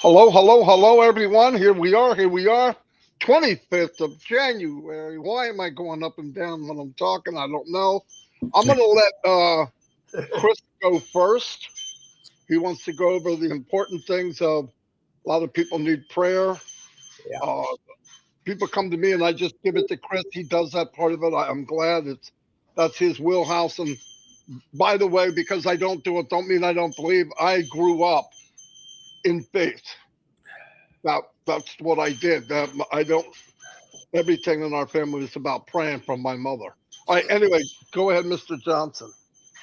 Hello, hello, hello, everyone. Here we are. 25th of January. Why am I going up and down when I'm talking? I don't know. I'm going to let Chris go first. He wants to go over the important things of a lot of people need prayer. Yeah. Uh, People come to me and I just give it to Chris. He does that part of it. I'm glad that's his wheelhouse. And by the way, because I don't do it, don't mean I don't believe. I grew up in faith. That's what I did. I don't. Everything in our family is about praying from my mother. All right. Anyway, go ahead, Mr. Johnson.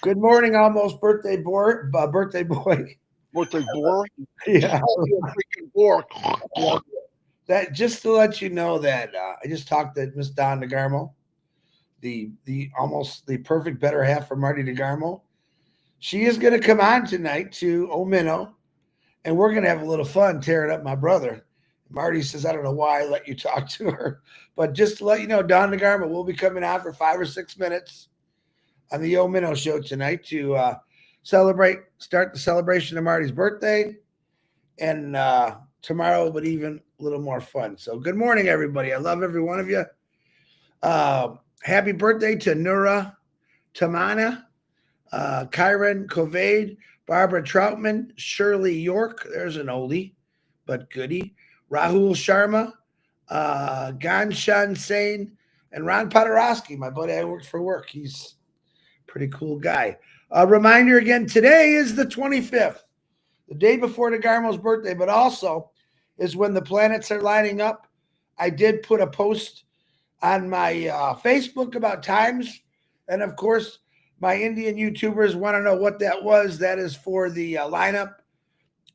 Good morning, almost birthday boy. Birthday boy. Birthday boy. Just Yeah. call me a freaking boy. That just to let you know that I just talked to Miss Don DeGarmo, the almost the perfect better half for Marty DeGarmo. She is going to come on tonight to Omino, and we're going to have a little fun tearing up my brother. Marty says, I don't know why I let you talk to her, but just to let you know, Don DeGarmo will be coming on for 5 or 6 minutes on the Omino show tonight to start the celebration of Marty's birthday, and tomorrow, but even a little more fun. So, good morning, everybody. I love every one of you. Happy birthday to Nura Tamana, Kyron Kovade, Barbara Troutman, Shirley York. There's an oldie, but goodie. Rahul Sharma, Ganshan Sain, and Ron Podorowski, my buddy I worked for work. He's a pretty cool guy. A reminder again, today is the 25th, the day before DeGarmo's birthday, but also is when the planets are lining up. I did put a post on my Facebook about times. And of course, my Indian YouTubers want to know what that was. That is for the lineup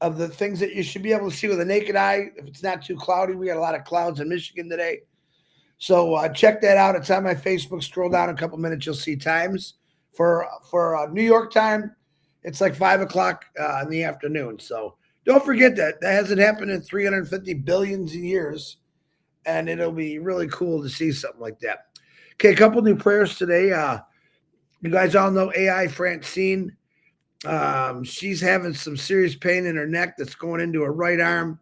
of the things that you should be able to see with a naked eye. If it's not too cloudy, we got a lot of clouds in Michigan today. So check that out. It's on my Facebook. Scroll down a couple minutes, you'll see times. For New York time, it's like 5 o'clock in the afternoon. So don't forget that. That hasn't happened in 350 billions of years. And it'll be really cool to see something like that. Okay, a couple new prayers today. You guys all know AI Francine. She's having some serious pain in her neck that's going into her right arm.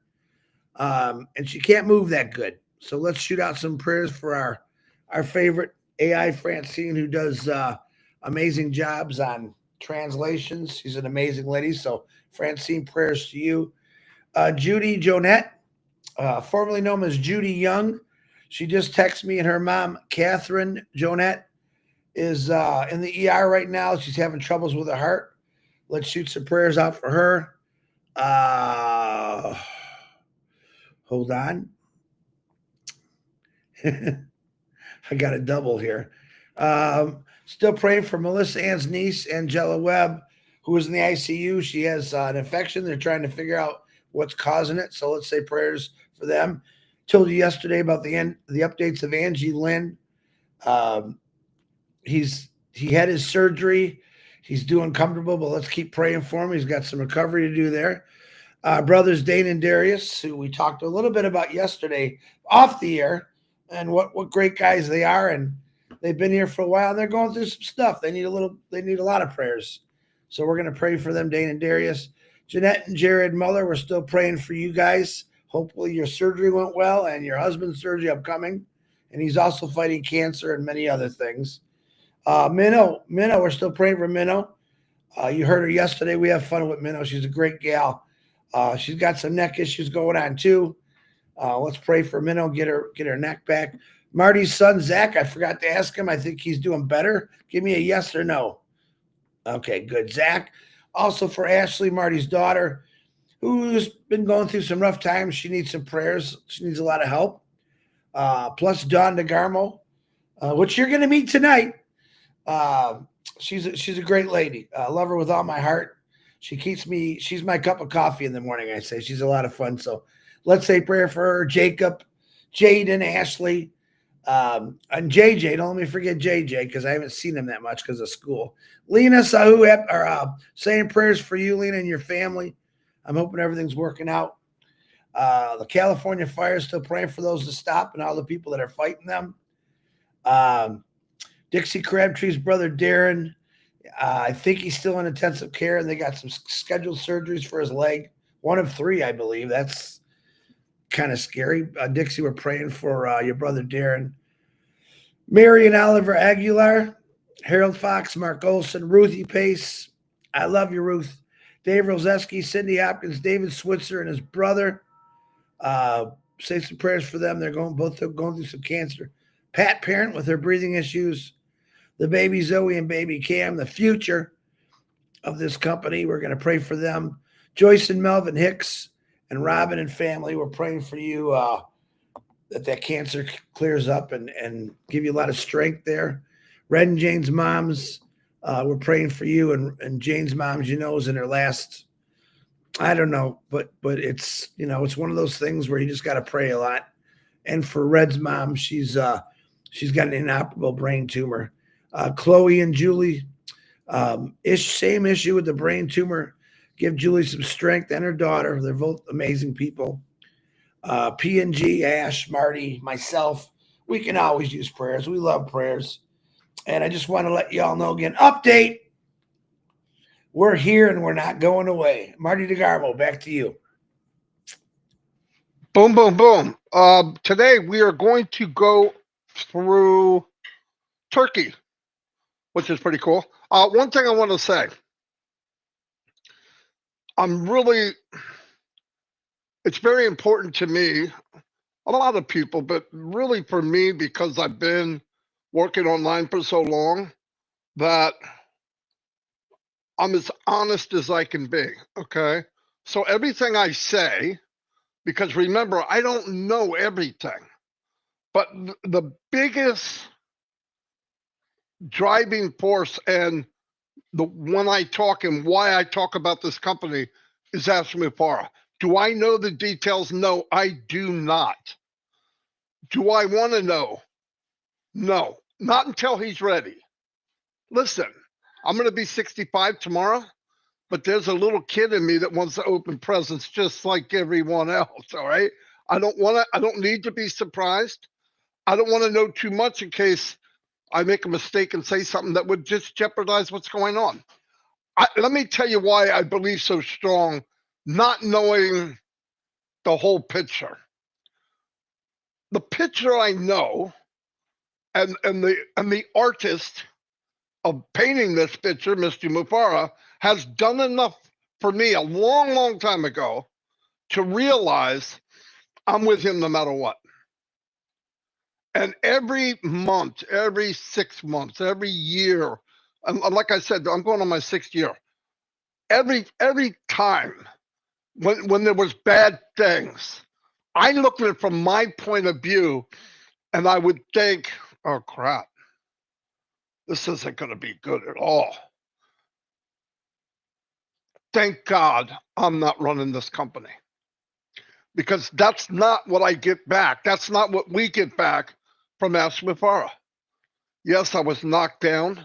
And she can't move that good. So let's shoot out some prayers for our favorite AI Francine, who does amazing jobs on translations. She's an amazing lady. So Francine, prayers to you. Judy Jonette, formerly known as Judy Young. She just texted me, and her mom, Catherine Jonette, is in the ER right now. She's having troubles with her heart. Let's shoot some prayers out for her. Hold on. I got a double here. Still praying for Melissa Ann's niece, Angela Webb, who is in the ICU. She has an infection. They're trying to figure out what's causing it. So let's say prayers for them. Told you yesterday about the updates of Angie Lynn. He had his surgery. He's doing comfortable, but let's keep praying for him. He's got some recovery to do there. Brothers Dane and Darius, who we talked a little bit about yesterday off the air, and what great guys they are, and they've been here for a while, and they're going through some stuff. They need a lot of prayers. So we're going to pray for them, Dane and Darius. Jeanette and Jared Muller, we're still praying for you guys. Hopefully your surgery went well, and your husband's surgery upcoming. And he's also fighting cancer and many other things. Minnow, we're still praying for Minnow. You heard her yesterday. We have fun with Minnow. She's a great gal. She's got some neck issues going on too. Let's pray for Minnow, get her neck back. Marty's son, Zach, I forgot to ask him. I think he's doing better. Give me a yes or no. Okay, good. Zach. Also for Ashley, Marty's daughter, who's been going through some rough times. She needs some prayers. She needs a lot of help. Plus Dawn DeGarmo, which you're going to meet tonight. She's a great lady. I love her with all my heart. She's my cup of coffee in the morning, I say. She's a lot of fun. So let's say prayer for her, Jacob, Jaden, Ashley, and JJ. Don't let me forget JJ, because I haven't seen him that much because of school. Lena Sahu are saying prayers for you, Lena, and your family. I'm hoping everything's working out. The California fire is still praying for those to stop and all the people that are fighting them. Dixie Crabtree's brother, Darren, I think he's still in intensive care, and they got some scheduled surgeries for his leg. One of three, I believe. That's kind of scary. Dixie, we're praying for your brother Darren. Mary and Oliver Aguilar, Harold Fox, Mark Olson, Ruthie Pace. I love you, Ruth. Dave Roseski, Cindy Hopkins, David Switzer, and his brother. Say some prayers for them. They're both going through some cancer. Pat Parent with her breathing issues. The baby Zoe and baby Cam, the future of this company. We're going to pray for them. Joyce and Melvin Hicks and Robin and family. We're praying for you that cancer clears up and give you a lot of strength there. Red and Jane's moms, we're praying for you. And Jane's mom, is in her last, I don't know, but it's, it's one of those things where you just got to pray a lot. And for Red's mom, she's got an inoperable brain tumor. Chloe and Julie, same issue with the brain tumor. Give Julie some strength and her daughter. They're both amazing people. P&G, Ash, Marty, myself, we can always use prayers. We love prayers. And I just want to let y'all know again, update. We're here and we're not going away. Marty DeGarmo, back to you. Boom, boom, boom. Today we are going to go through Turkey, which is pretty cool. One thing I want to say, it's very important to me, a lot of people, but really for me, because I've been working online for so long, that I'm as honest as I can be, okay? So everything I say, because remember, I don't know everything, but the biggest driving force and when I talk and why I talk about this company is Ashmi Farah. Do I know the details? No, I do not. Do I want to know? No, not until he's ready. Listen, I'm going to be 65 tomorrow, but there's a little kid in me that wants to open presents just like everyone else, all right? I don't need to be surprised. I don't want to know too much in case I make a mistake and say something that would just jeopardize what's going on. Let me tell you why I believe so strong, not knowing the whole picture. The picture I know, and the artist of painting this picture, Mr. Mufara, has done enough for me a long, long time ago to realize I'm with him no matter what. And every month, every 6 months, every year, and like I said, I'm going on my 6th year. Every time when there was bad things, I looked at it from my point of view, and I would think, oh crap, this isn't going to be good at all. Thank God I'm not running this company, because that's not what I get back. That's not what we get back from Ashmi Farah. Yes, I was knocked down.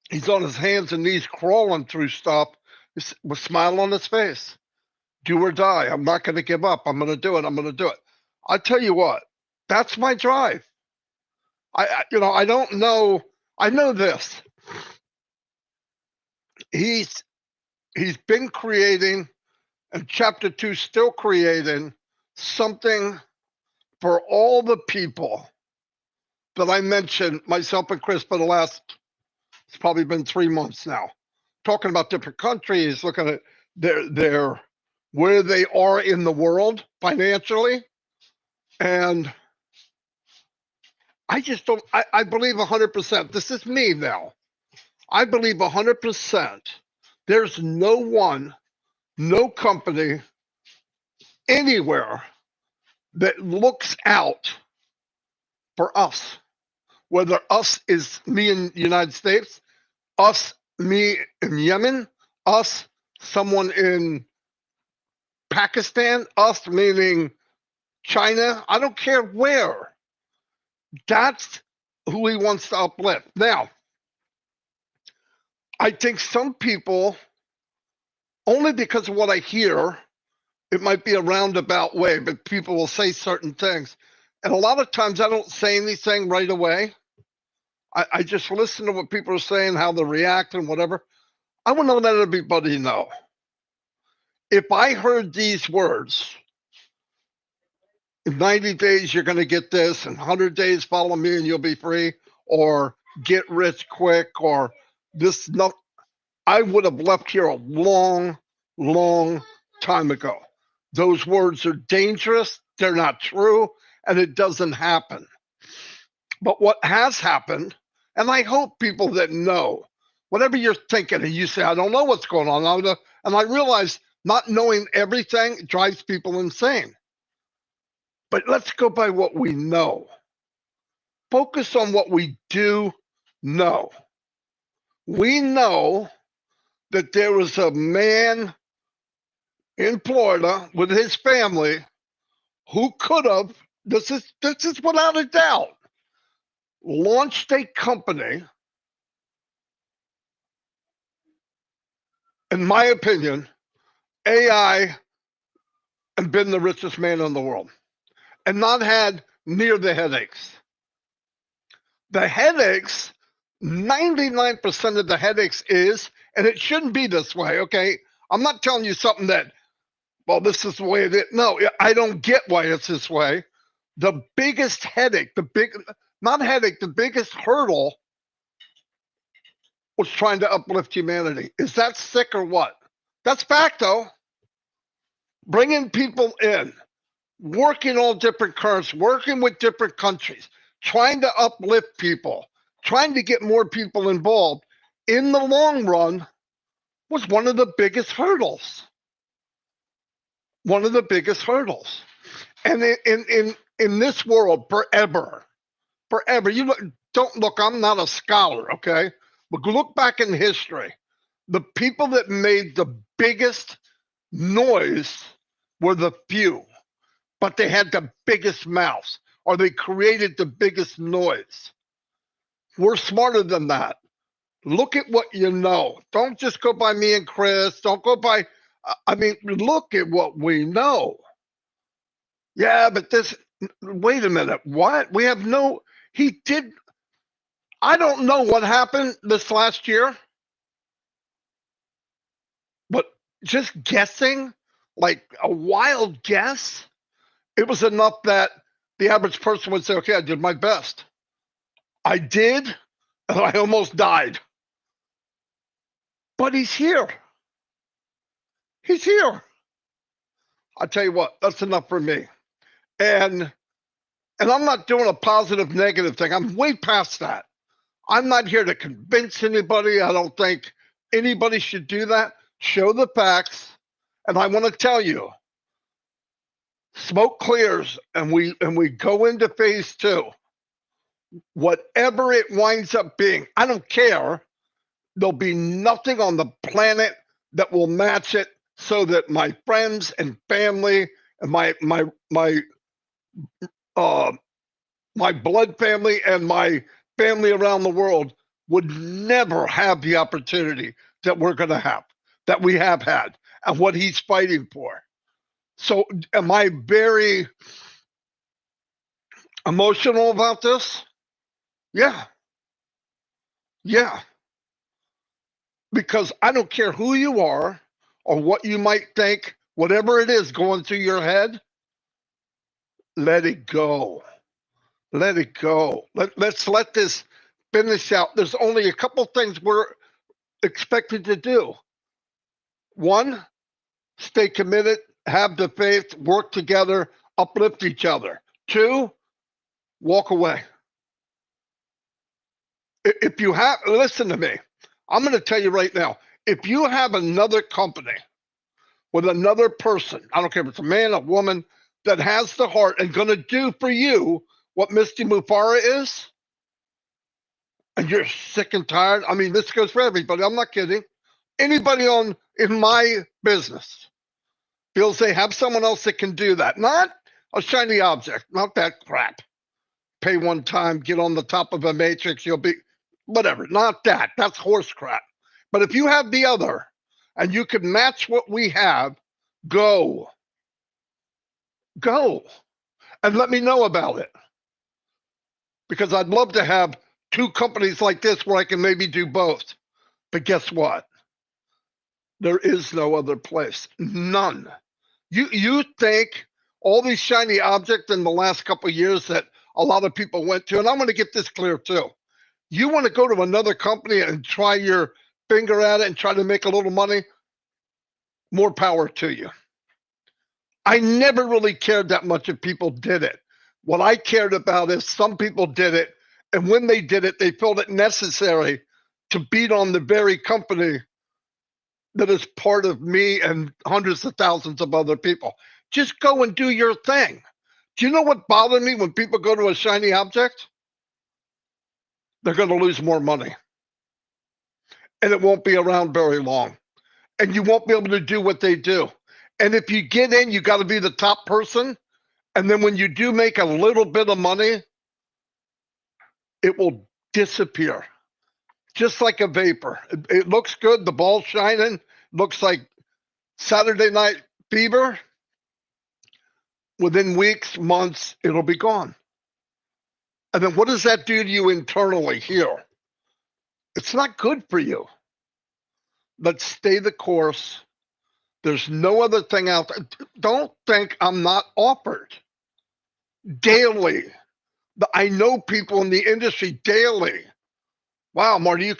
He's on his hands and knees crawling through stuff with a smile on his face. Do or die. I'm not going to give up. I'm going to do it. I'm going to do it. I tell you what, that's my drive. I don't know. I know this. He's been creating, and chapter 2 still creating something for all the people that I mentioned, myself and Chris, for the last, it's probably been 3 months now, talking about different countries, looking at their where they are in the world financially. And I just don't, I believe 100%. This is me now. I believe 100%. There's no one, no company anywhere that looks out for us. Whether us is me in the United States, us, me in Yemen, us, someone in Pakistan, us meaning China, I don't care where. That's who he wants to uplift. Now, I think some people, only because of what I hear, it might be a roundabout way, but people will say certain things. And a lot of times I don't say anything right away. I just listen to what people are saying, how they react and whatever. I want to let everybody know. if I heard these words, in 90 days you're going to get this, in 100 days follow me and you'll be free, or get rich quick, or this, no, I would have left here a long, long time ago. Those words are dangerous, they're not true, and it doesn't happen. But what has happened, and I hope people that know, whatever you're thinking, and you say, I don't know what's going on, and I realize not knowing everything drives people insane. But let's go by what we know. Focus on what we do know. We know that there was a man in Florida with his family who could have, this is without a doubt, launched a company, in my opinion, AI, and been the richest man in the world, and not had near the headaches. The headaches, 99% of the headaches is, and it shouldn't be this way, okay? I'm not telling you something that, well, this is the way it is. No, I don't get why it's this way. The biggest headache, the biggest hurdle was trying to uplift humanity. Is that sick or what? That's fact, though. Bringing people in, working all different currents, working with different countries, trying to uplift people, trying to get more people involved in the long run was one of the biggest hurdles. One of the biggest hurdles. And in this world, forever, you don't look, I'm not a scholar, okay? But look back in history. The people that made the biggest noise were the few, but they had the biggest mouths, or they created the biggest noise. We're smarter than that. Look at what you know. Don't just go by me and Chris. Don't go by, I mean, look at what we know. Yeah, but this, wait a minute. What? We have no, he did, I don't know what happened this last year, but just guessing, like a wild guess, it was enough that the average person would say, okay, I did my best. I did, and I almost died. But he's here. He's here. I tell you what, that's enough for me. And I'm not doing a positive, negative thing. I'm way past that. I'm not here to convince anybody. I don't think anybody should do that. Show the facts. And I want to tell you, smoke clears and we go into phase 2. Whatever it winds up being, I don't care. There'll be nothing on the planet that will match it, so that my friends and family and my blood family and my family around the world would never have the opportunity that we're going to have, that we have had, and what he's fighting for. So am I very emotional about this? Yeah. Yeah. Because I don't care who you are or what you might think, whatever it is going through your head, let it go. Let it go. Let's let this finish out. There's only a couple things we're expected to do. 1, stay committed, have the faith, work together, uplift each other. 2, walk away. If you have, listen to me, I'm going to tell you right now, if you have another company with another person, I don't care if it's a man, a woman, that has the heart and going to do for you what Misty Mufara is, and you're sick and tired, I mean, this goes for everybody, I'm not kidding. Anybody in my business feels they have someone else that can do that. Not a shiny object, not that crap. Pay one time, get on the top of a matrix, you'll be, whatever, not that. That's horse crap. But if you have the other and you can match what we have, go. Go. And let me know about it. Because I'd love to have 2 companies like this where I can maybe do both. But guess what? There is no other place. None. You think all these shiny objects in the last couple of years that a lot of people went to, and I'm going to get this clear too. You want to go to another company and try your finger at it and try to make a little money, more power to you. I never really cared that much if people did it. What I cared about is some people did it, and when they did it, they felt it necessary to beat on the very company that is part of me and hundreds of thousands of other people. Just go and do your thing. Do you know what bothered me when people go to a shiny object? They're going to lose more money. And it won't be around very long. And you won't be able to do what they do. And if you get in, you got to be the top person. And then when you do make a little bit of money, it will disappear. Just like a vapor. It looks good. The ball's shining. Looks like Saturday Night Fever. Within weeks, months, it'll be gone. And then what does that do to you internally here? It's not good for you. Let's stay the course. There's no other thing out there. Don't think I'm not offered. Daily. I know people in the industry daily. Wow, Marty,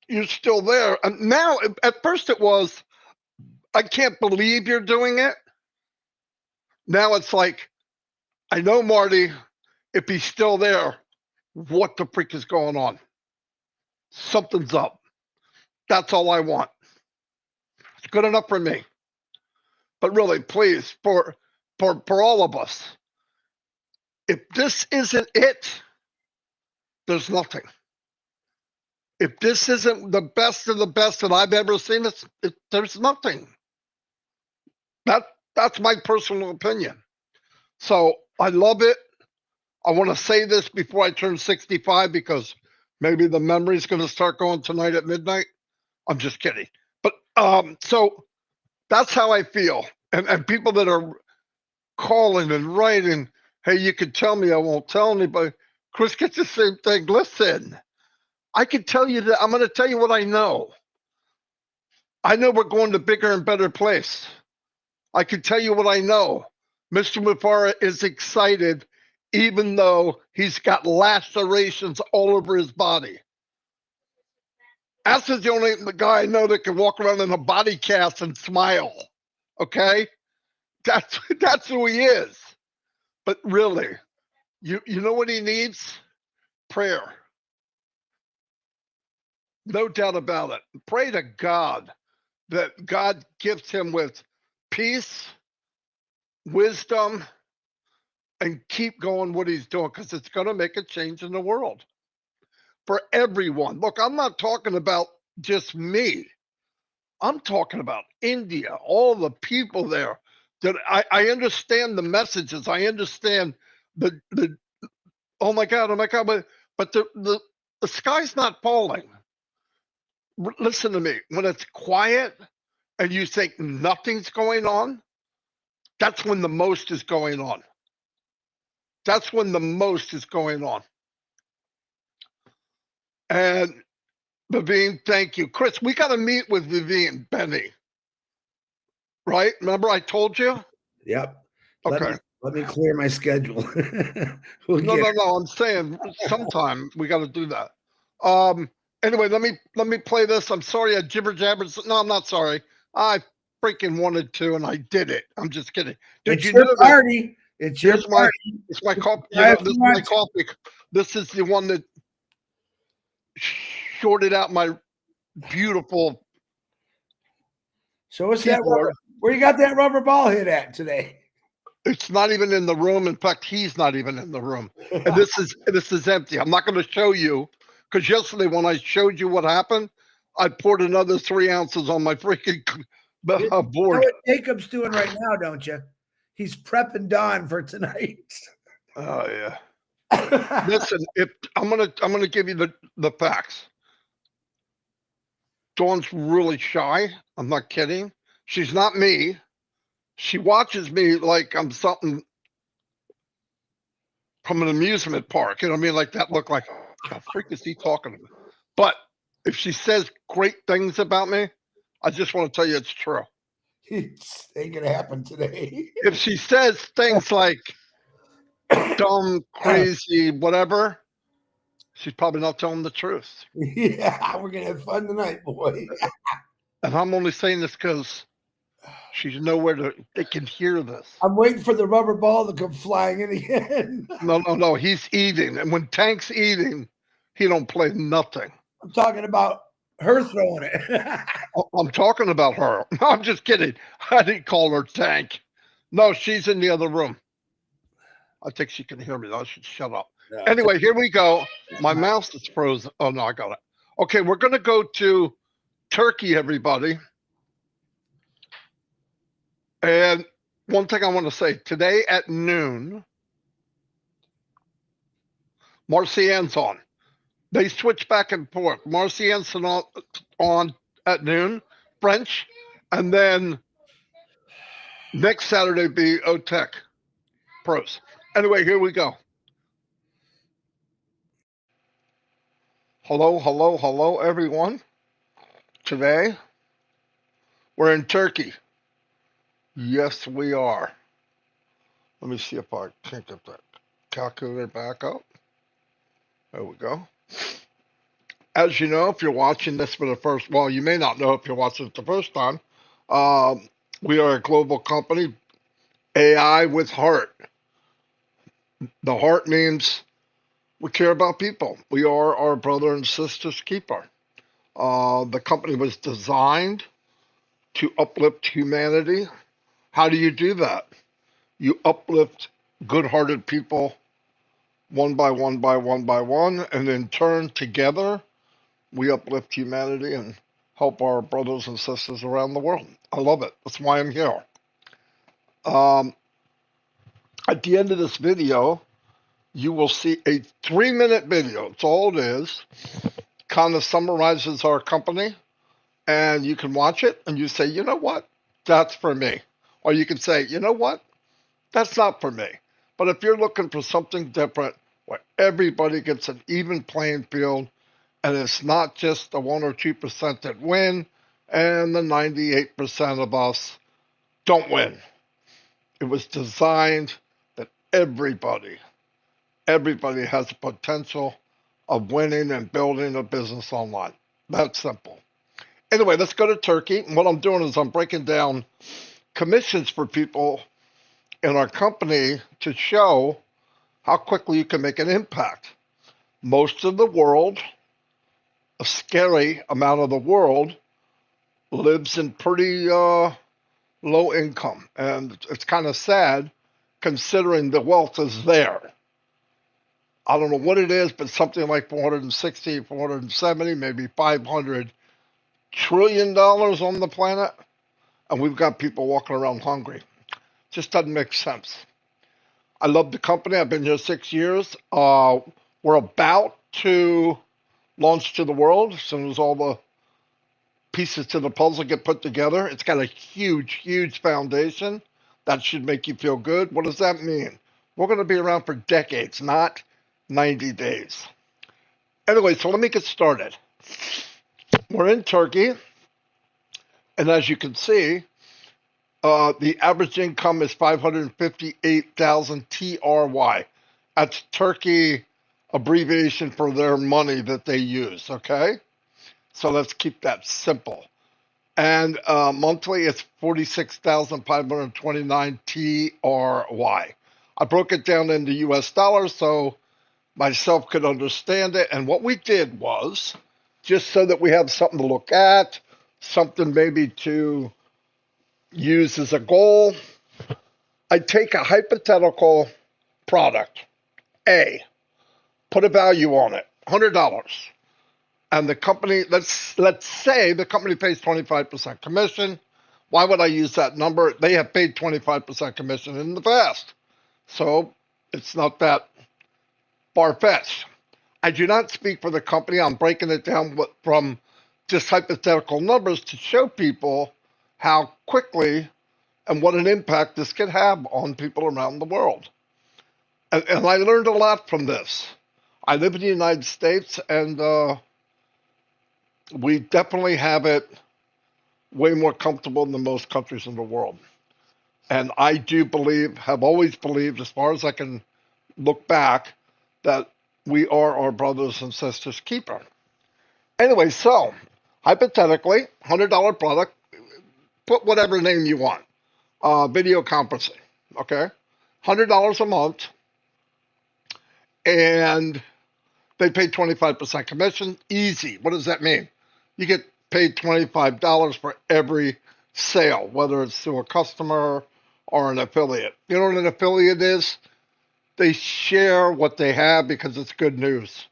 you're still there. And now, at first it was, I can't believe you're doing it. Now it's like, I know Marty, if he's still there, what the freak is going on? Something's up. That's all I want. It's good enough for me. But really, please, for all of us, if this isn't it, there's nothing. If this isn't the best of the best that I've ever seen, there's nothing. That's my personal opinion. So I love it. I want to say this before I turn 65 because maybe the memory's going to start going tonight at midnight. I'm just kidding. But so that's how I feel. And people that are calling and writing, hey, you could tell me, I won't tell anybody. Chris gets the same thing. Listen, I can tell you that I'm going to tell you what I know. I know we're going to bigger and better place. I can tell you what I know. Mr. Mufara is excited, even though he's got lacerations all over his body. That's the only guy I know that can walk around in a body cast and smile. Okay? That's who he is. But really, you know what he needs? Prayer. No doubt about it. Pray to God that God gifts him with peace, wisdom, and keep going what he's doing, because it's going to make a change in the world for everyone. Look, I'm not talking about just me. I'm talking about India, all the people there. That I understand the messages. I understand the oh my God, but the sky's not falling. Listen to me. When it's quiet and you think nothing's going on, that's when the most is going on. That's when the most is going on. And Vivian, thank you. Chris, we got to meet with Vivian Benny. Right? Remember I told you? Yep. Okay. Let me clear my schedule. No. I'm saying sometime we got to do that. Anyway, let me play this. I'm sorry I jibber jabbered. No, I'm not sorry. I freaking wanted to, and I did it. I'm just kidding. It's your party. It's your party. It's my coffee. This is my coffee. This is the one that shorted out my beautiful. So what's that rubber? Where you got that rubber ball hit at today? It's not even in the room. In fact, he's not even in the room. And this is empty. I'm not going to show you, because yesterday when I showed you what happened, I poured another 3 ounces on my freaking board. You know what Jacob's doing right now, don't you? He's prepping Dawn for tonight. Oh yeah. Listen, if I'm gonna give you the facts. Dawn's really shy. I'm not kidding. She's not me. She watches me like I'm something from an amusement park. You know what I mean? Like that look like, how freak is he talking to me? But if she says great things about me, I just want to tell you it's true. It's ain't gonna happen today. If she says things like dumb, crazy, whatever, she's probably not telling the truth. Yeah, we're gonna have fun tonight, boy. And I'm only saying this because she's nowhere to, they can hear this. I'm waiting for the rubber ball to come flying in again. No, he's eating. And when Tank's eating, he don't play nothing. I'm talking about her throwing it. I'm talking about her. No, I'm just kidding. I didn't call her Tank. No, she's in the other room. I think she can hear me. I should shut up. No, Anyway, here we go. My mouse is frozen. Oh, no, I got it. Okay, we're going to go to Turkey, everybody. And one thing I want to say, today at noon, Marcian's on. They switch back and forth. Marcian's on at noon, French, and then next Saturday be OTEC pros. Anyway, here we go. Hello, everyone. Today, we're in Turkey. Yes, we are. Let me see if I can get that calculator back up. There we go. As you know, if you're watching this for the first, well, you may not know if you're watching it the first time. We are a global company, AI with heart. The heart means we care about people. We are our brother and sister's keeper. The company was designed to uplift humanity. How do you do that? You uplift good-hearted people one by one, and in turn, together, we uplift humanity and help our brothers and sisters around the world. I love it. That's why I'm here. At the end of this video, you will see a 3-minute video. That's all it is. Kind of summarizes our company, and you can watch it and you say, you know what? That's for me. Or you can say, you know what? That's not for me. But if you're looking for something different where everybody gets an even playing field and it's not just the 1 or 2% that win and the 98% of us don't win. It was designed that everybody has the potential of winning and building a business online. That's simple. Anyway, let's go to Turkey. And what I'm doing is I'm breaking down commissions for people in our company to show how quickly you can make an impact. Most of the world, a scary amount of the world, lives in pretty low income. And it's kind of sad considering the wealth is there. I don't know what it is, but something like 460, 470, maybe $500 trillion on the planet. And we've got people walking around hungry. Just doesn't make sense. I love the company. I've been here 6 years. We're about to launch to the world as soon as all the pieces to the puzzle get put together. It's got a huge foundation. That should make you feel good. What does that mean? We're going to be around for decades, not 90 days. Anyway, so let me get started. We're in Turkey, and as you can see, the average income is 558,000 TRY. That's Turkey abbreviation for their money that they use, okay? So let's keep that simple. And monthly, it's 46,529 TRY. I broke it down into US dollars so myself could understand it. And what we did was, just so that we have something to look at, something maybe to use as a goal, I take a hypothetical product, A, put a value on it, $100. And the company, let's say the company pays 25% commission. Why would I use that number? They have paid 25% commission in the past. So it's not that far-fetched. I do not speak for the company. I'm breaking it down from just hypothetical numbers to show people how quickly and what an impact this could have on people around the world. And I learned a lot from this. I live in the United States, and we definitely have it way more comfortable than most countries in the world. And I do believe, have always believed, as far as I can look back, that we are our brothers and sisters' keeper. Anyway, so hypothetically, $100 product, put whatever name you want, video conferencing, okay? $100 a month, and they pay 25% commission. Easy. What does that mean? You get paid $25 for every sale, whether it's to a customer or an affiliate. You know what an affiliate is? They share what they have because it's good news.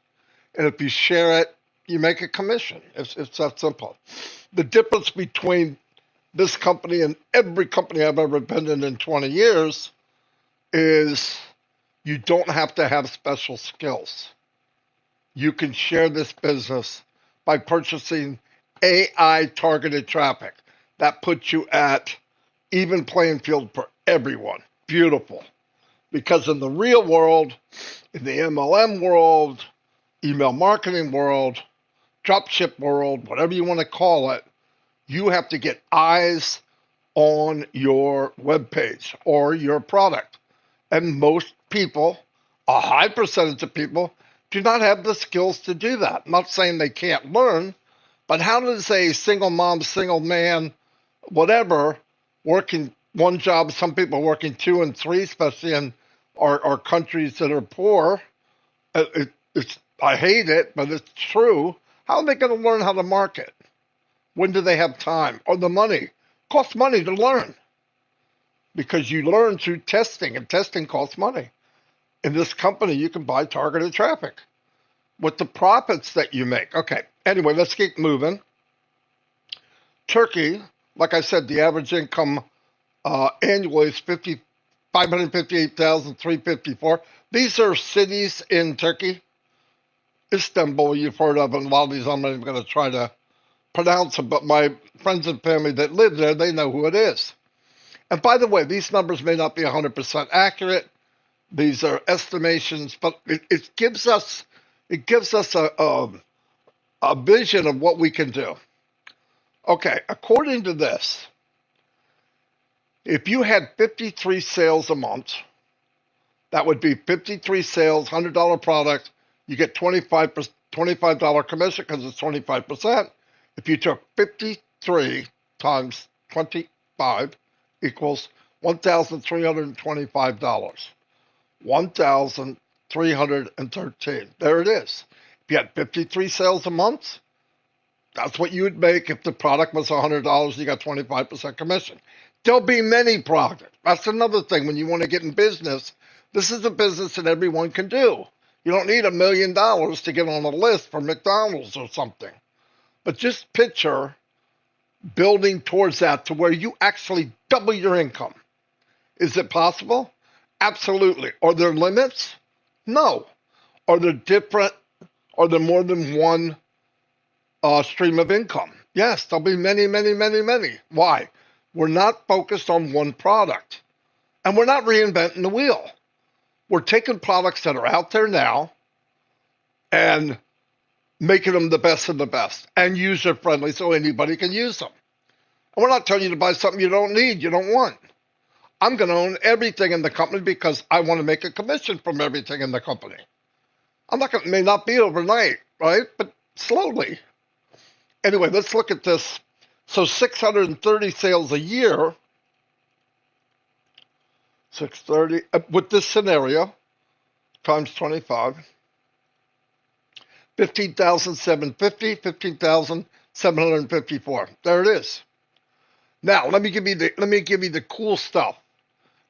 And if you share it, you make a commission. It's that simple. The difference between this company and every company I've ever been in 20 years is you don't have to have special skills. You can share this business by purchasing AI targeted traffic. That puts you at even playing field for everyone. Beautiful. Because in the real world, in the MLM world, email marketing world, dropship world, whatever you want to call it, you have to get eyes on your web page or your product. And most people, a high percentage of people, do not have the skills to do that. I'm not saying they can't learn, but how does a single mom, single man, whatever, working one job, some people working 2 and 3, especially in our countries that are poor, I hate it, but it's true. How are they going to learn how to market? When do they have time? Or the money? It costs money to learn because you learn through testing, and testing costs money. In this company, you can buy targeted traffic with the profits that you make. Okay, anyway, let's keep moving. Turkey, like I said, the average income annually is 558,354. These are cities in Turkey. Istanbul, you've heard of, and a lot of these I'm not even going to try to pronounce them, but my friends and family that live there, they know who it is. And by the way, these numbers may not be 100% accurate. These are estimations, but it gives us a vision of what we can do. Okay, according to this, if you had 53 sales a month, that would be 53 sales, $100 product. You get $25 commission because it's 25%. If you took 53 times 25 equals $1,325. 1,313. There it is. If you had 53 sales a month, that's what you would make if the product was $100. You got 25% commission. There'll be many products. That's another thing. When you want to get in business, this is a business that everyone can do. You don't need $1 million to get on a list for McDonald's or something. But just picture building towards that to where you actually double your income. Is it possible? Absolutely. Are there limits? No. Are there more than one stream of income? Yes, there'll be many, many, many, many. Why? We're not focused on one product. And we're not reinventing the wheel. We're taking products that are out there now and making them the best of the best and user-friendly so anybody can use them. And we're not telling you to buy something you don't need, you don't want. I'm going to own everything in the company because I want to make a commission from everything in the company. It may not be overnight, right? But slowly. Anyway, let's look at this. So 630 sales a year, 630, with this scenario, times 25, 15,750, 15,754. There it is. Now, let me give you the cool stuff.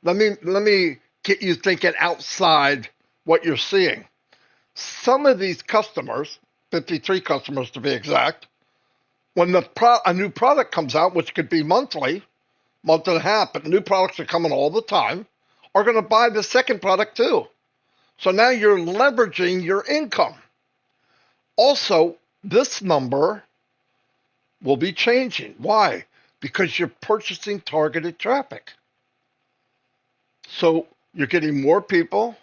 Let me get you thinking outside what you're seeing. Some of these customers, 53 customers to be exact, when a new product comes out, which could be monthly, month and a half, but new products are coming all the time, are going to buy the second product too. So now you're leveraging your income. Also, this number will be changing. Why? Because you're purchasing targeted traffic. So you're getting more people,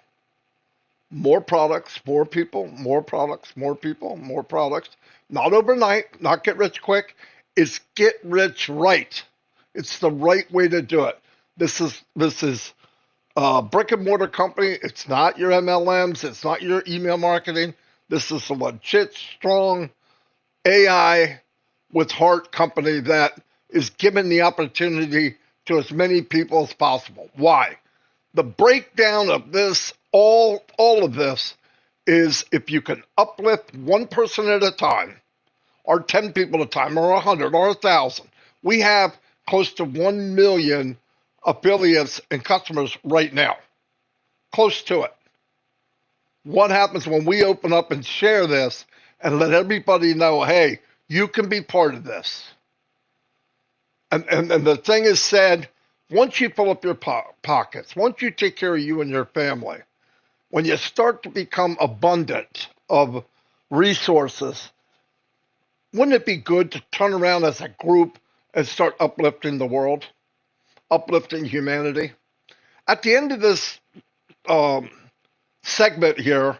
more products, more people, more products, more people, more products. Not overnight, not get rich quick. is get rich right. It's the right way to do it. This is brick and mortar company. It's not your MLMs. It's not your email marketing. This is a legit, strong AI with heart company that is given the opportunity to as many people as possible. Why? The breakdown of this, all of this, is if you can uplift one person at a time, or 10 people at a time, or 100, or 1,000. We have close to 1 million affiliates and customers right now. Close to it. What happens when we open up and share this and let everybody know, hey, you can be part of this? And the thing is said, once you fill up your pockets, once you take care of you and your family, when you start to become abundant of resources, wouldn't it be good to turn around as a group and start uplifting the world, uplifting humanity? At the end of this segment here,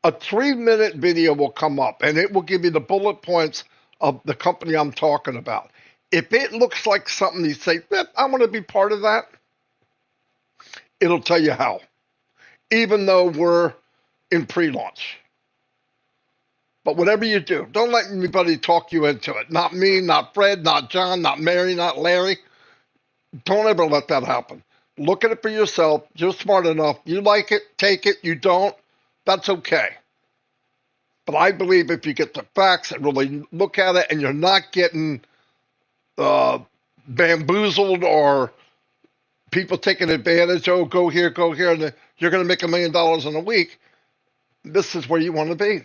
a 3-minute video will come up, and it will give you the bullet points of the company I'm talking about. If it looks like something you say, I want to be part of that, it'll tell you how, even though we're in pre-launch. But whatever you do, don't let anybody talk you into it. Not me, not Fred, not John, not Mary, not Larry. Don't ever let that happen. Look at it for yourself. You're smart enough. You like it, take it. You don't, that's okay. But I believe if you get the facts and really look at it and you're not getting bamboozled or people taking advantage, oh, go here, and you're going to make $1 million in a week, this is where you want to be.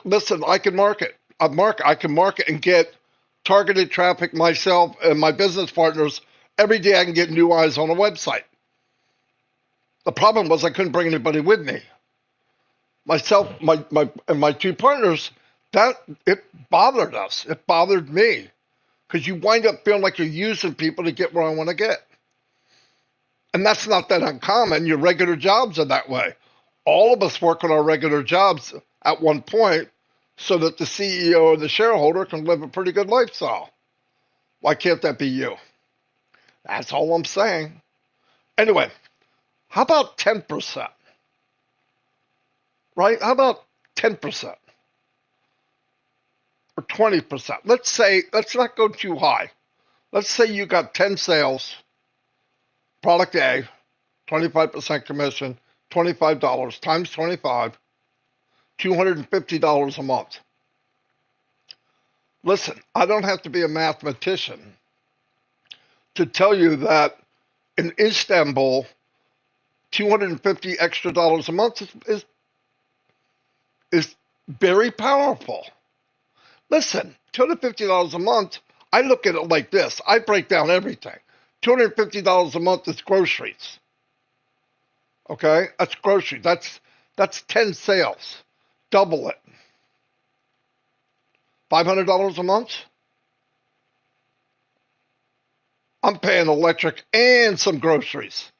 Listen, I can market. I can market and get targeted traffic myself and my business partners. Every day I can get new eyes on a website. The problem was I couldn't bring anybody with me. Myself, my two partners, that it bothered us. It bothered me. Because you wind up feeling like you're using people to get where I want to get. And that's not that uncommon. Your regular jobs are that way. All of us work on our regular jobs at one point so that the CEO or the shareholder can live a pretty good lifestyle. Why can't that be you? That's all I'm saying. Anyway, how about 10%? Right? How about 10%? Or 20%? Let's not go too high. Let's say you got 10 sales, product A, 25% commission, $25 times 25, $250 a month. Listen, I don't have to be a mathematician to tell you that in Istanbul, $250 extra a month is very powerful. Listen, $250 a month, I look at it like this. I break down everything. $250 a month is groceries. Okay? That's groceries. That's 10 sales. Double it. $500 a month? I'm paying electric and some groceries.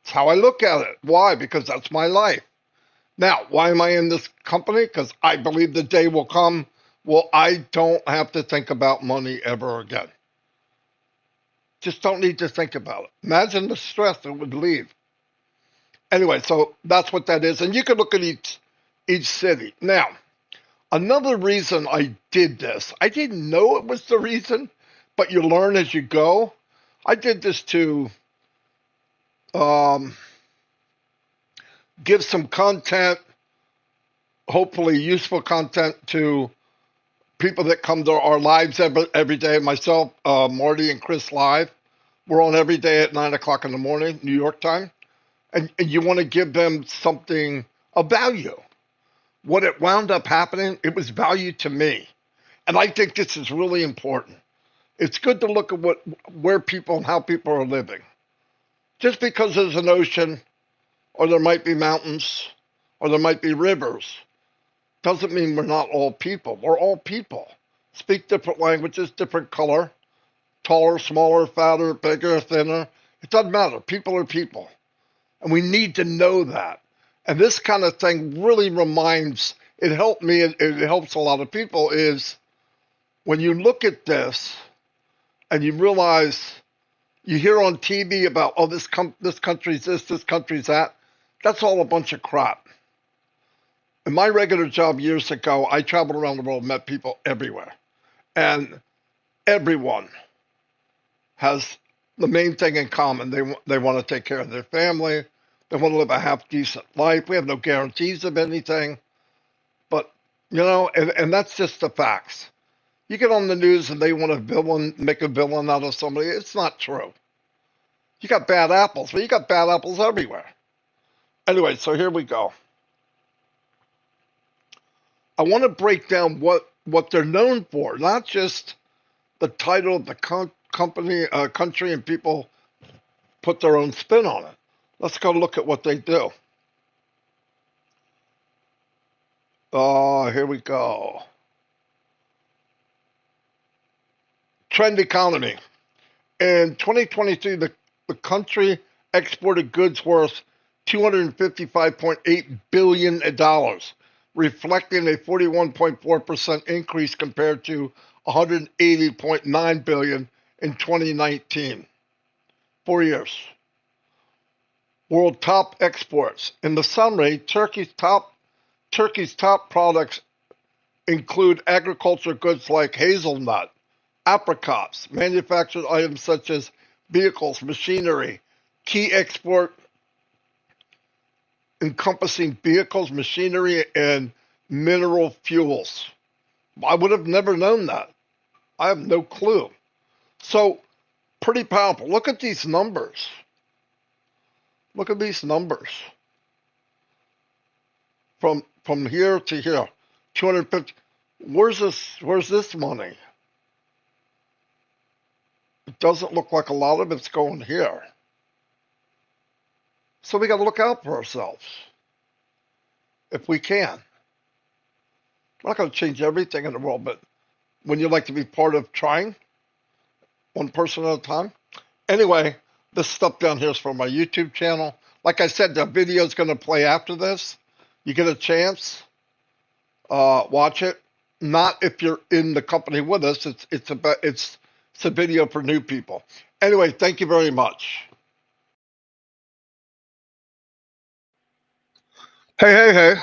That's how I look at it. Why? Because that's my life. Now, why am I in this company? Because I believe the day will come, well, I don't have to think about money ever again. Just don't need to think about it. Imagine the stress that would leave. Anyway, so that's what that is. And you can look at each city. Now, another reason I did this, I didn't know it was the reason, but you learn as you go. I did this to give some content, hopefully useful content to people that come to our lives every day. Myself, Marty and Chris live. We're on every day at 9 o'clock in the morning, New York time. And you want to give them something of value. What it wound up happening, it was value to me. And I think this is really important. It's good to look at where people and how people are living. Just because there's an ocean, or there might be mountains, or there might be rivers, doesn't mean we're not all people. We're all people. Speak different languages, different color, taller, smaller, fatter, bigger, thinner. It doesn't matter. People are people. And we need to know that. And this kind of thing really reminds, it helped me, it helps a lot of people, is when you look at this and you realize you hear on TV about, oh, this country's this country's that, that's all a bunch of crap. In my regular job years ago, I traveled around the world, met people everywhere. And everyone has the main thing in common. They want to take care of their family. They want to live a half decent life. We have no guarantees of anything. But, and that's just the facts. You get on the news and they want to make a villain out of somebody. It's not true. You got bad apples, but you got bad apples everywhere. Anyway, so here we go. I want to break down what they're known for, not just the title of the country, and people put their own spin on it. Let's go look at what they do. Here we go. Trend economy. In 2023, the country exported goods worth $255.8 billion, reflecting a 41.4% increase compared to $180.9 billion in 2019. 4 years. World top exports. In the summary, Turkey's top products include agricultural goods like hazelnut, apricots, manufactured items such as vehicles, machinery. Key export encompassing vehicles, machinery, and mineral fuels. I would have never known that. I have no clue. So, pretty powerful. Look at these numbers. Look at these numbers. From here to here, 250. Where's this money? It doesn't look like a lot of it's going here. So we got to look out for ourselves if we can. We're not going to change everything in the world, but when you like to be part of trying, one person at a time. Anyway, this stuff down here is from my YouTube channel. Like I said, the video is going to play after this. You get a chance, watch it. Not if you're in the company with us. It's a video for new people. Anyway, thank you very much. Hey.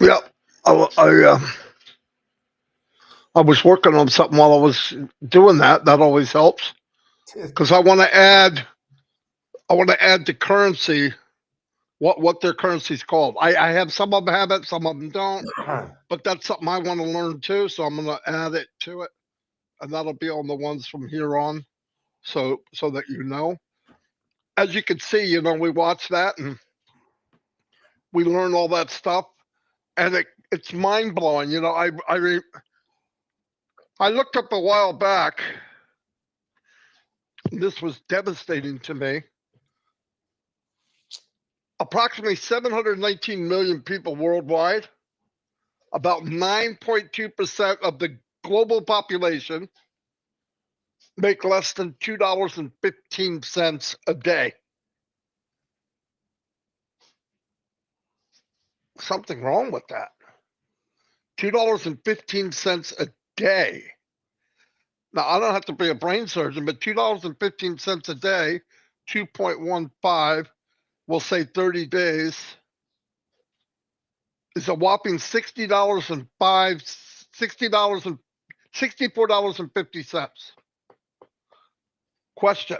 Yeah, I was working on something while I was doing that. That always helps because I want to add the currency. What their currency is called. I have some of them have it, some of them don't. But that's something I want to learn too. So I'm going to add it to it, and that'll be on the ones from here on, so that you know. As you can see, we watch that and we learn all that stuff, and it's mind blowing. I looked up a while back. This was devastating to me. Approximately 719 million people worldwide, about 9.2% of the global population, make less than $2.15 a day. Something wrong with that. $2.15 a day. Now, I don't have to be a brain surgeon, but $2.15 a day, 2.15, we'll say 30 days, is a whopping $64.50. Question.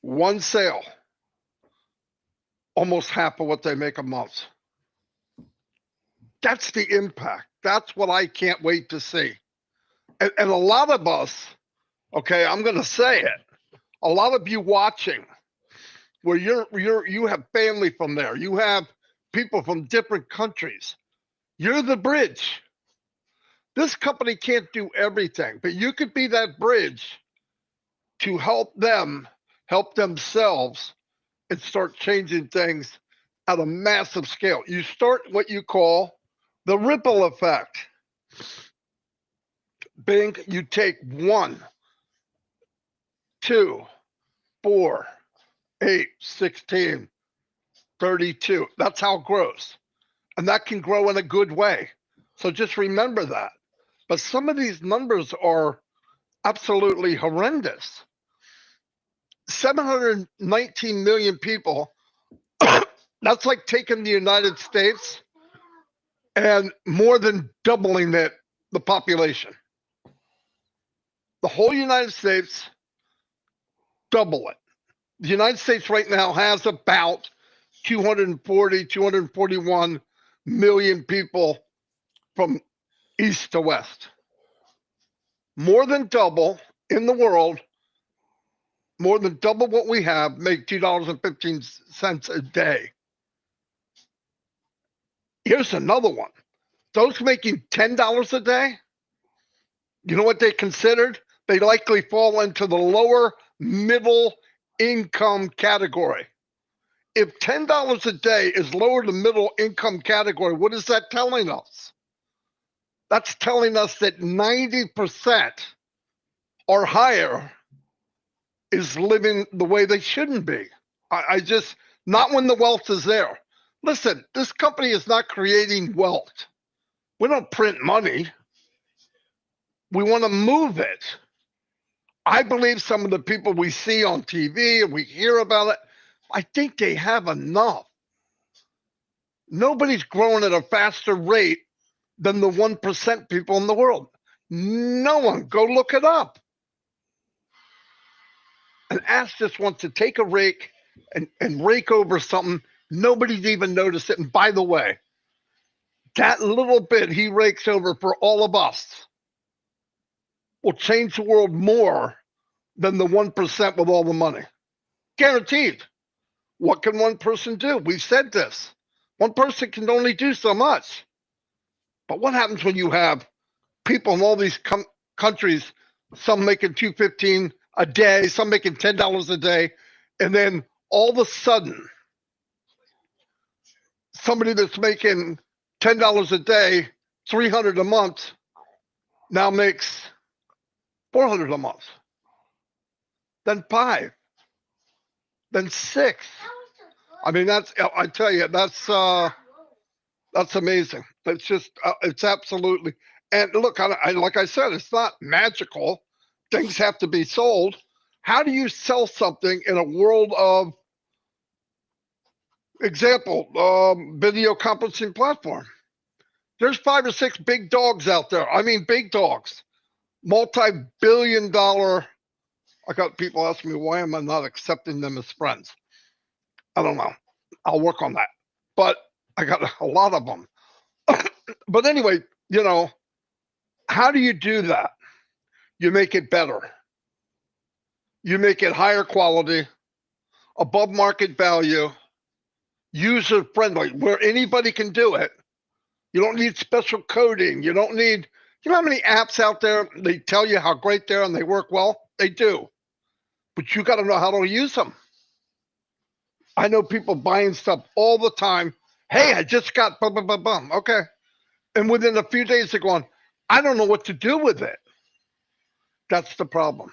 One sale, almost half of what they make a month. That's the impact. That's what I can't wait to see. And a lot of us, okay, I'm going to say it, a lot of you watching, where you have family from there, you have people from different countries, you're the bridge. This company can't do everything, but you could be that bridge to help them help themselves and start changing things at a massive scale. You start what you call the ripple effect. Bing, you take 1, 2, 4, 8, 16, 32. That's how it grows. And that can grow in a good way. So just remember that. But some of these numbers are absolutely horrendous. 719 million people. That's like taking the United States and more than doubling the population. The whole United States, double it. The United States right now has about 240, 241 million people from east to west. More than double in the world, more than double what we have, make $2.15 a day. Here's another one. Those making $10 a day, you know what they considered? They likely fall into the lower middle income category. If $10 a day is lower to middle income category, what is that telling us? That's telling us that 90% or higher is living the way they shouldn't be. I just, not when the wealth is there. Listen, this company is not creating wealth. We don't print money. We want to move it. I believe some of the people we see on TV and we hear about it, I think they have enough. Nobody's growing at a faster rate than the 1% people in the world. No one. Go look it up. And Ash just wants to take a rake and rake over something. Nobody's even noticed it. And by the way, that little bit he rakes over for all of us will change the world more than the 1% with all the money. Guaranteed. What can one person do? We've said this. One person can only do so much. But what happens when you have people in all these countries, some making $2.15 a day, some making $10 a day, and then all of a sudden, somebody that's making $10 a day, $300 a month, now makes $400 a month, then $5, then $6. I mean, I tell you, that's amazing. It's just, it's absolutely, and look, like I said, it's not magical. Things have to be sold. How do you sell something in a world of, example, video conferencing platform? There's 5 or 6 big dogs out there. I mean, big dogs, multi-billion-dollar. I got people asking me, why am I not accepting them as friends? I don't know. I'll work on that. But I got a lot of them. But anyway, you know, how do you do that? You make it better. You make it higher quality, above market value, user friendly, where anybody can do it. You don't need special coding. You don't need, you know how many apps out there, they tell you how great they are and they work well? They do. But you got to know how to use them. I know people buying stuff all the time. Hey, I just got bum, bum, bum, bum. Okay. And within a few days, they're going, I don't know what to do with it. That's the problem.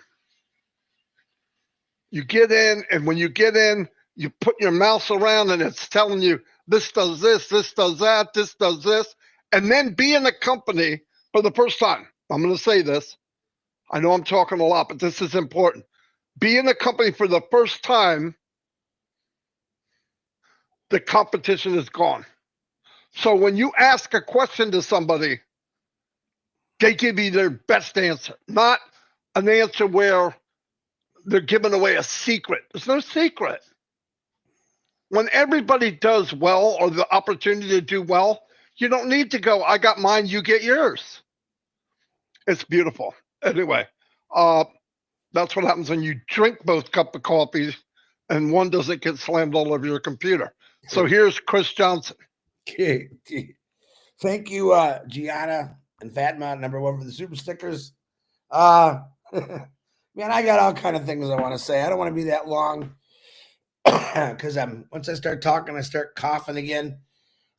You get in, and when you get in, you put your mouse around and it's telling you this does this does that, this does this. And then be in a company for the first time. I'm going to say this. I know I'm talking a lot, but this is important. Be in a company for the first time, the competition is gone. So when you ask a question to somebody, they give you their best answer, not an answer where they're giving away a secret. There's no secret. When everybody does well, or the opportunity to do well, you don't need to go, I got mine, you get yours. It's beautiful. Anyway, that's what happens when you drink both cups of coffee and one doesn't get slammed all over your computer. So here's Chris Johnson. Okay. Thank you, Gianna and Fatma, #1 for the super stickers. Man, I got all kind of things I want to say. I don't want to be that long because once I start talking, I start coughing again.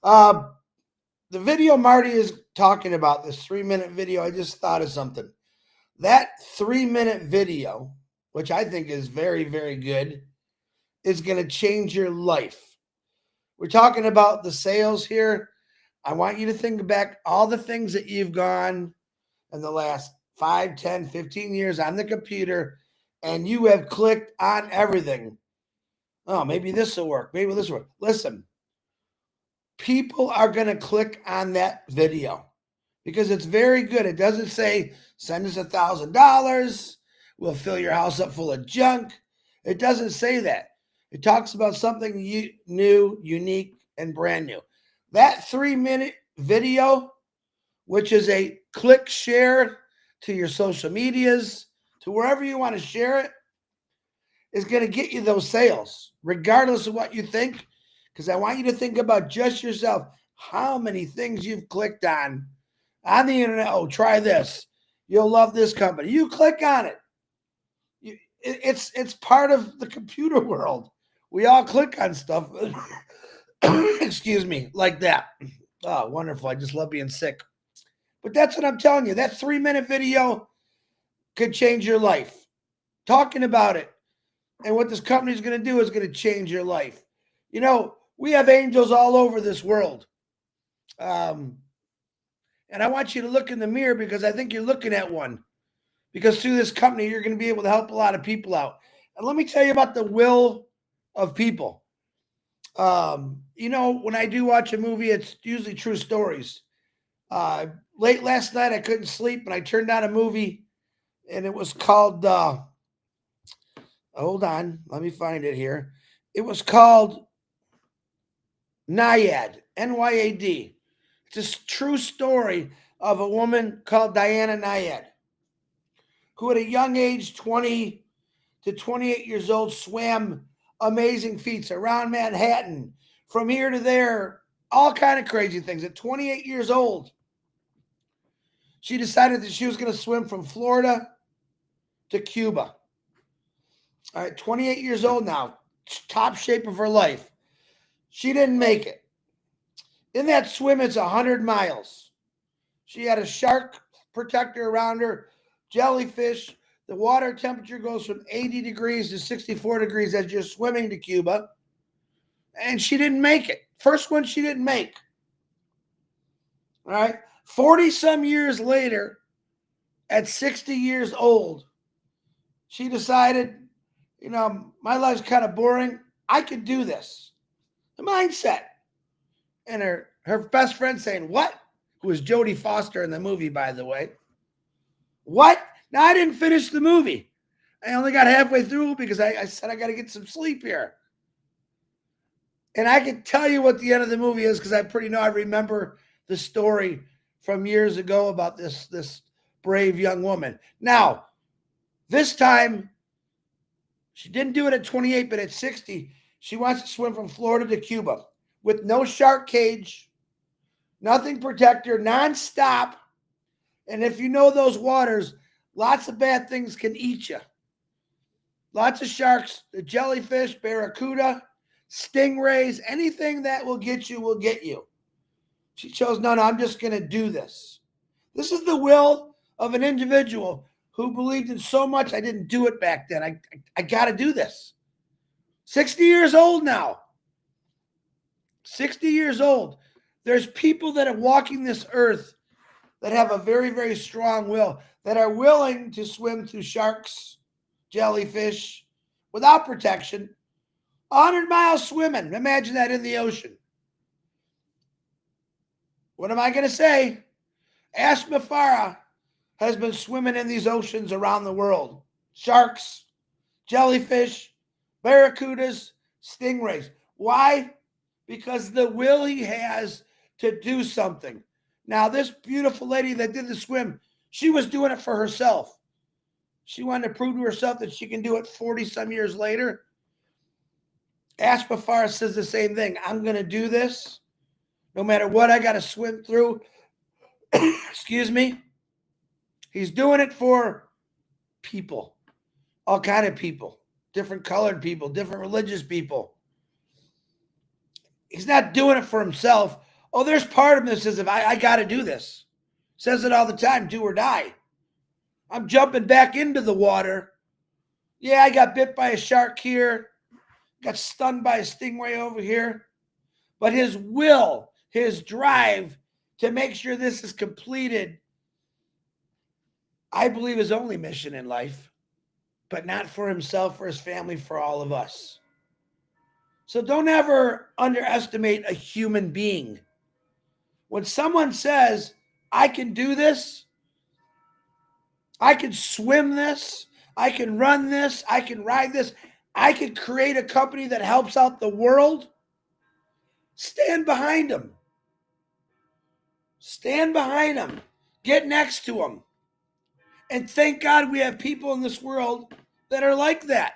The video Marty is talking about, this 3-minute video, I just thought of something. That 3-minute video, which I think is very, very good, is going to change your life. We're talking about the sales here. I want you to think back all the things that you've gone in the last 5, 10, 15 years on the computer, and you have clicked on everything. Oh, maybe this will work. Maybe this will work. Listen, people are going to click on that video because it's very good. It doesn't say, send us $1,000. We'll fill your house up full of junk. It doesn't say that. It talks about something new, unique, and brand new. That 3-minute video, which is a click share to your social medias, to wherever you want to share it, is going to get you those sales, regardless of what you think. Because I want you to think about just yourself, how many things you've clicked on the internet. Oh, try this. You'll love this company. You click on it. It's part of the computer world. We all click on stuff. Excuse me, like that. Oh, wonderful. I just love being sick. But that's what I'm telling you. That 3-minute video could change your life. Talking about it and what this company is going to do is going to change your life. You know, we have angels all over this world. And I want you to look in the mirror because I think you're looking at one. Because through this company, you're going to be able to help a lot of people out. And let me tell you about the will of people. You know, when I do watch a movie, it's usually true stories. Late last night, I couldn't sleep, and I turned on a movie, and it was called, hold on, let me find it here. It was called Nyad, N-Y-A-D. It's a true story of a woman called Diana Nyad, who at a young age, 20 to 28 years old, swam amazing feats around Manhattan, from here to there, all kind of crazy things. At 28 years old, she decided that she was going to swim from Florida to Cuba. All right, 28 years old now, top shape of her life. She didn't make it. In that swim, it's 100 miles. She had a shark protector around her, jellyfish. The water temperature goes from 80 degrees to 64 degrees as you're swimming to Cuba. And she didn't make it. First one she didn't make. All right. 40 some years later, at 60 years old, she decided, you know, my life's kind of boring. I could do this. The mindset. And her best friend saying, what? Who was Jodie Foster in the movie, by the way. What? Now, I didn't finish the movie. I only got halfway through because I said I got to get some sleep here. And I can tell you what the end of the movie is because I remember the story from years ago about this brave young woman. Now, this time, she didn't do it at 28, but at 60, she wants to swim from Florida to Cuba with no shark cage, nothing protect her, nonstop. And if you know those waters, lots of bad things can eat you. Lots of sharks, the jellyfish, barracuda, stingrays, anything that will get you will get you. She chose, no, I'm just going to do this. This is the will of an individual who believed in so much. I didn't do it back then. I got to do this. 60 years old now. 60 years old. There's people that are walking this earth that have a very, very strong will, that are willing to swim through sharks, jellyfish, without protection. 100 miles swimming. Imagine that in the ocean. What am I going to say? Ash Mafara has been swimming in these oceans around the world. Sharks, jellyfish, barracudas, stingrays. Why? Because the will he has to do something. Now, this beautiful lady that did the swim, she was doing it for herself. She wanted to prove to herself that she can do it 40 some years later. Ash Mafara says the same thing. I'm going to do this. No matter what I got to swim through. Excuse me. He's doing it for people. All kind of people. Different colored people. Different religious people. He's not doing it for himself. Oh, there's part of him that says, if I got to do this. Says it all the time, do or die. I'm jumping back into the water. Yeah, I got bit by a shark here. Got stunned by a stingray over here. But his will, his drive to make sure this is completed I believe his only mission in life, but not for himself, for his family, for all of us. So don't ever underestimate a human being. When someone says, I can do this, I can swim this, I can run this, I can ride this, I can create a company that helps out the world, stand behind them. Stand behind them. Get next to them. And thank God we have people in this world that are like that.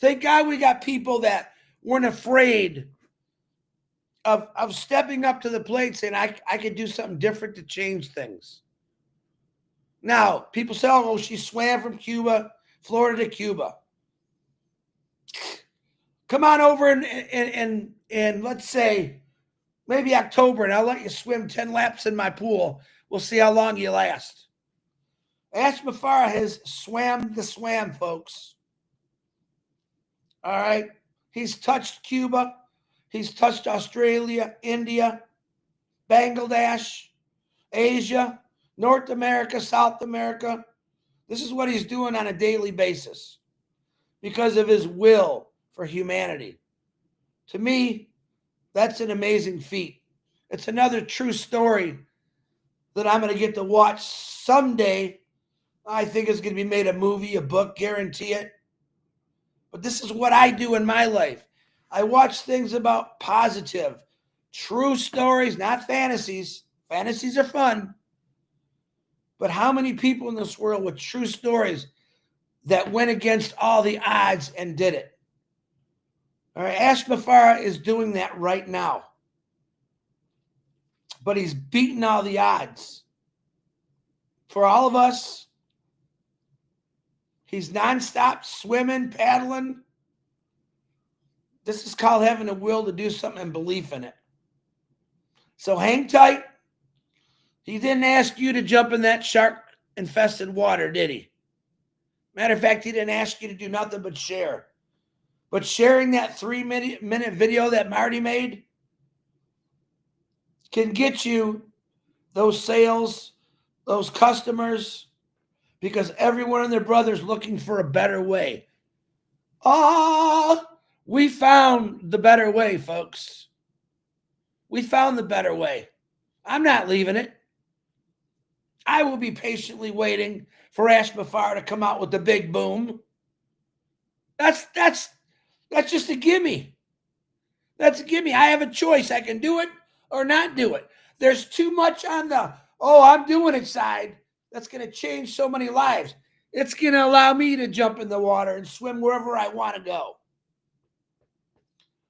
Thank God we got people that weren't afraid of stepping up to the plate saying, I could do something different to change things. Now, people say, oh, she swam from Cuba, Florida to Cuba. Come on over and let's say maybe October, and I'll let you swim 10 laps in my pool. We'll see how long you last. Ash Mafara has swam the swam, folks. All right. He's touched Cuba. He's touched Australia, India, Bangladesh, Asia, North America, South America. This is what he's doing on a daily basis because of his will for humanity. To me, that's an amazing feat. It's another true story that I'm going to get to watch someday. I think it's going to be made a movie, a book, guarantee it. But this is what I do in my life. I watch things about positive, true stories, not fantasies. Fantasies are fun. But how many people in this world with true stories that went against all the odds and did it? All right, Ash Mafara is doing that right now. But he's beaten all the odds. For all of us, he's nonstop swimming, paddling. This is called having a will to do something and belief in it. So hang tight. He didn't ask you to jump in that shark-infested water, did he? Matter of fact, he didn't ask you to do nothing but share. But sharing that 3-minute video that Marty made can get you those sales, those customers, because everyone and their brother's looking for a better way. We found the better way, folks. We found the better way. I'm not leaving it. I will be patiently waiting for Ash Mafara to come out with the big boom. That's just a gimme. That's a gimme. I have a choice. I can do it or not do it. There's too much on the, I'm doing it side. That's going to change so many lives. It's going to allow me to jump in the water and swim wherever I want to go.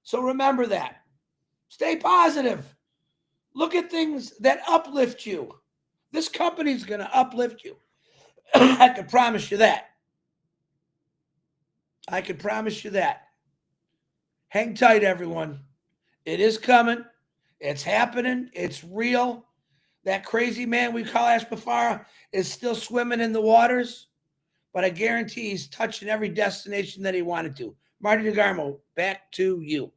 So remember that. Stay positive. Look at things that uplift you. This company's going to uplift you. I can promise you that. I can promise you that. Hang tight, everyone. It is coming. It's happening. It's real. That crazy man we call Ash Mafara is still swimming in the waters, but I guarantee he's touching every destination that he wanted to. Marty DeGarmo, back to you.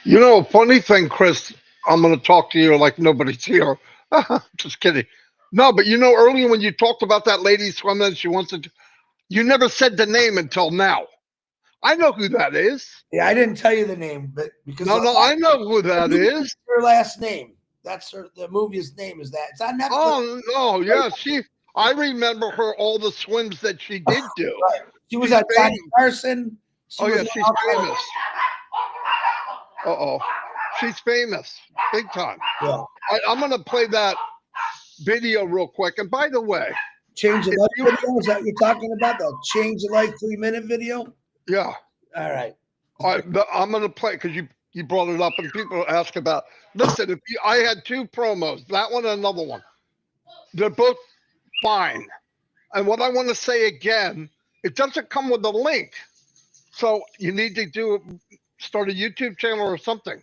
You know, funny thing, Chris, I'm going to talk to you like nobody's here. Just kidding. No, but you know, earlier when you talked about that lady swimming, she wants to, you never said the name until now. I know who that is. Yeah, I didn't tell you the name, but because No, I know who that is. Her last name. That's her. The movie's name is that. It's on Netflix. Oh no, yeah, I remember her all the swims that she did do. Right. She was at Johnny Carson. She's famous. She's famous, big time. Yeah. I'm gonna play that video real quick. And by the way, Change of Life video, is that what you're talking about? The Change of Life 3-minute video? Yeah. All right. I'm gonna play because you brought it up and people ask about. Listen, I had 2 promos, that one and another one. They're both fine. And what I want to say again, it doesn't come with a link, so you need to start a YouTube channel or something.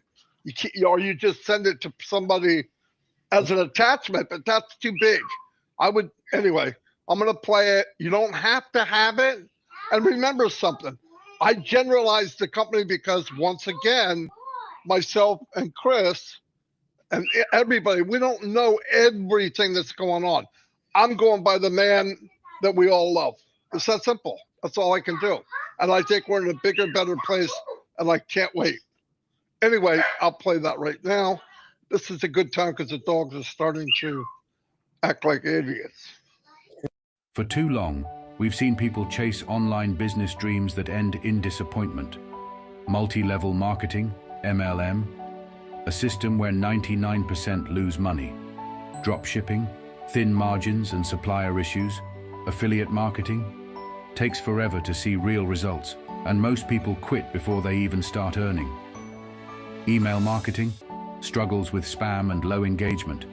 Or you just send it to somebody as an attachment, but that's too big. Anyway, I'm going to play it. You don't have to have it. And remember something. I generalized the company because, once again, myself and Chris and everybody, we don't know everything that's going on. I'm going by the man that we all love. It's that simple. That's all I can do. And I think we're in a bigger, better place, and I can't wait. Anyway, I'll play that right now. This is a good time because the dogs are starting to act like idiots. For too long, we've seen people chase online business dreams that end in disappointment. Multi-level marketing, MLM, a system where 99% lose money. Drop shipping, thin margins and supplier issues, affiliate marketing, takes forever to see real results, and most people quit before they even start earning. Email marketing, struggles with spam and low engagement.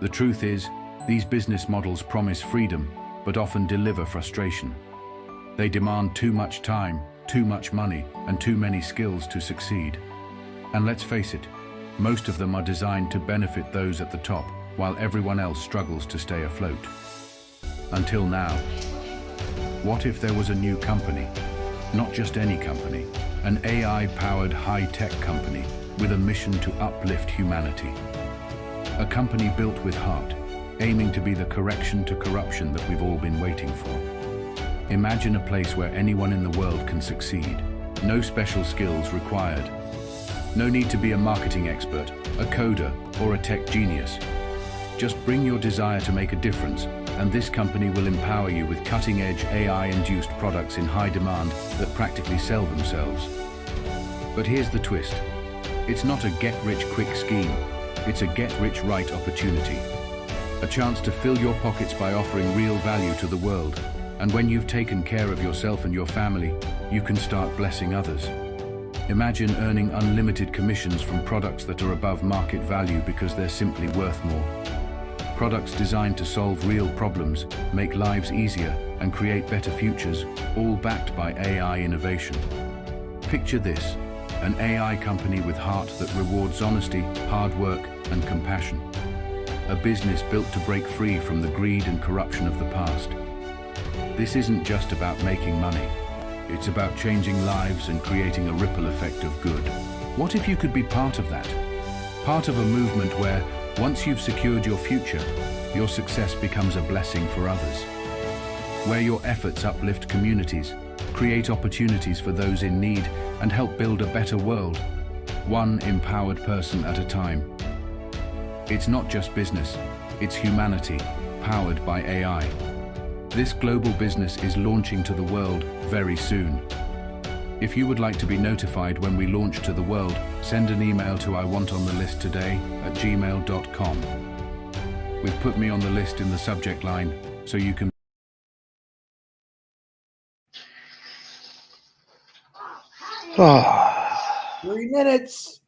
The truth is, these business models promise freedom, but often deliver frustration. They demand too much time, too much money, and too many skills to succeed. And let's face it, most of them are designed to benefit those at the top, while everyone else struggles to stay afloat. Until now. What if there was a new company? Not just any company, an AI-powered high-tech company with a mission to uplift humanity. A company built with heart, aiming to be the correction to corruption that we've all been waiting for. Imagine a place where anyone in the world can succeed. No special skills required. No need to be a marketing expert, a coder, or a tech genius. Just bring your desire to make a difference, and this company will empower you with cutting-edge AI-induced products in high demand that practically sell themselves. But here's the twist. It's not a get-rich-quick scheme. It's a get-rich-right opportunity. A chance to fill your pockets by offering real value to the world. And when you've taken care of yourself and your family, you can start blessing others. Imagine earning unlimited commissions from products that are above market value because they're simply worth more. Products designed to solve real problems, make lives easier, and create better futures, all backed by AI innovation. Picture this, an AI company with heart that rewards honesty, hard work, and compassion. A business built to break free from the greed and corruption of the past. This isn't just about making money. It's about changing lives and creating a ripple effect of good. What if you could be part of that? Part of a movement where, once you've secured your future, your success becomes a blessing for others. Where your efforts uplift communities, create opportunities for those in need, and help build a better world, one empowered person at a time. It's not just business, it's humanity, powered by AI. This global business is launching to the world very soon. If you would like to be notified when we launch to the world, send an email to iwantonthelisttoday@gmail.com. We've put me on the list in the subject line, so you can... Ah. 3 minutes.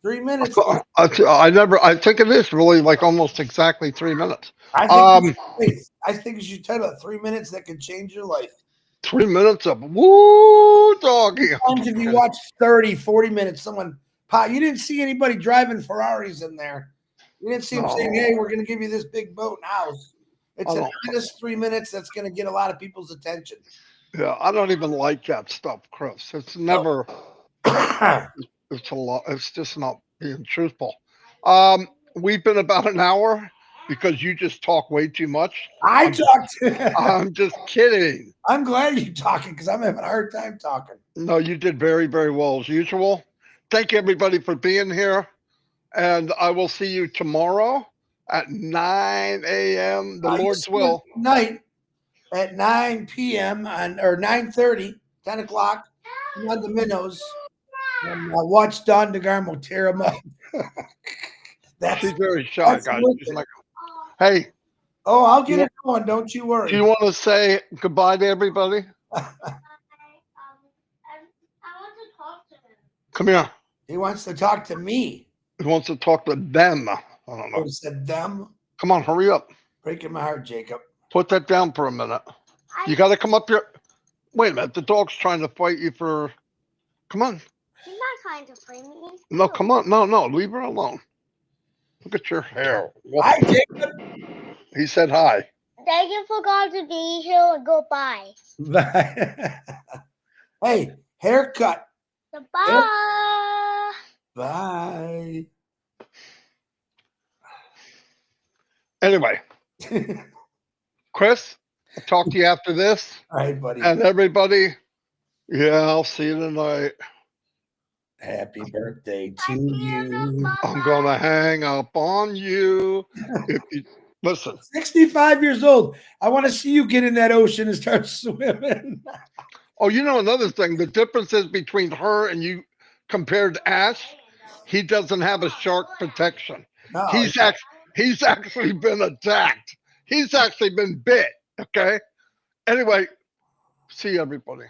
3 minutes. I think it is really like almost exactly 3 minutes. I think you should title it 3 minutes that can change your life. 3 minutes of woo doggy. Sometimes if you watch 30, 40 minutes, you didn't see anybody driving Ferraris in there. You didn't see them saying, hey, we're going to give you this big boat and house. It's an honest 3 minutes that's going to get a lot of people's attention. Yeah, I don't even like that stuff, Chris. It's never, it's a lot. It's just not being truthful. We've been about an hour because you just talk way too much. I'm just kidding. I'm glad you're talking because I'm having a hard time talking. No, you did very, very well as usual. Thank you, everybody, for being here. And I will see you tomorrow at 9 a.m. The Lord's will. Night at 9 p.m. or 9:30, 10 o'clock on the minnows. And watch Don DeGarmo tear him up. He's very shy, guys. He's like, hey. Oh, I'll get it going. Don't you worry. Do you want to say goodbye to everybody? I want to talk to him. Come here. He wants to talk to me. He wants to talk to them. I don't know. He said them. Come on, hurry up. Breaking my heart, Jacob. Put that down for a minute. You got to come up here. Wait a minute. The dog's trying to fight you for. Come on. He's not trying to fight me. No, come on. No. Leave her alone. Look at your hair. Hi, Jacob. He said hi. Thank you for God to be here and goodbye. Bye. Hey, haircut. Goodbye. Bye. Anyway, Chris, I'll talk to you after this. All right, buddy. And everybody, yeah, I'll see you tonight. Happy birthday to you. I'm gonna hang up on you. If you listen, 65 years old. I want to see you get in that ocean and start swimming. oh, you know another thing. The difference is between her and you compared to Ash. He doesn't have a shark protection. No, He's actually been attacked. He's actually been bit. Okay. Anyway, see everybody.